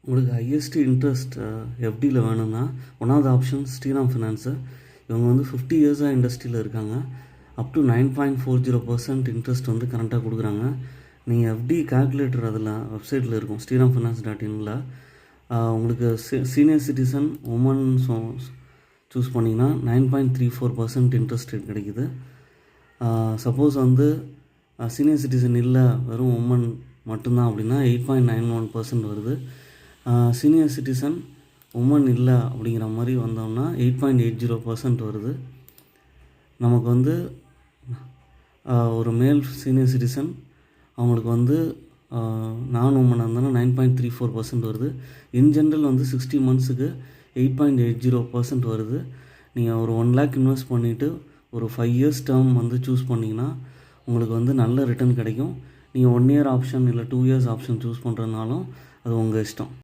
உங்களுக்கு highest interest எஃப்டியில் வேணும்னா ஒன்றாவது ஆப்ஷன் ஸ்ரீராம் ஃபினான்ஸு. இவங்க வந்து 50 இயர்ஸாக இண்டஸ்ட்ரியில் இருக்காங்க. அப் டு 9.40% இன்ட்ரெஸ்ட் வந்து கரண்ட்டாக கொடுக்குறாங்க. நீங்கள் எஃப்டி கால்குலேட்டர் அதில் வெப்சைட்டில் இருக்கும், ஸ்ரீராம் ஃபினான்ஸ் .inல. உங்களுக்கு சீனியர் சிட்டிசன் உமன் சூஸ் பண்ணிங்கன்னா 9.34% இன்ட்ரெஸ்ட் ரேட் கிடைக்குது. சப்போஸ் வந்து சீனியர் சிட்டிசன் இல்லை, வெறும் உமன் மட்டும்தான் அப்படின்னா 8.91% வருது. சீனியர் சிட்டிசன் உமன் இல்லை அப்படிங்கிற மாதிரி வந்தோம்னா 8.80% வருது. நமக்கு வந்து ஒரு மேல் சீனியர் சிட்டிசன் அவங்களுக்கு வந்து நான் உமனாக இருந்தாலும் 9.34% வருது. இன் ஜென்ரல் வந்து 60 மந்த்ஸுக்கு 8.80% வருது. நீங்கள் ஒரு 1 lakh இன்வெஸ்ட் பண்ணிவிட்டு ஒரு 5 years டேர்ம் வந்து சூஸ் பண்ணிங்கன்னா உங்களுக்கு வந்து நல்ல ரிட்டர்ன் கிடைக்கும். நீங்கள் 1 year ஆப்ஷன் இல்லை 2 years ஆப்ஷன் சூஸ் பண்ணுறதுனாலும் அது உங்கள் இஷ்டம்.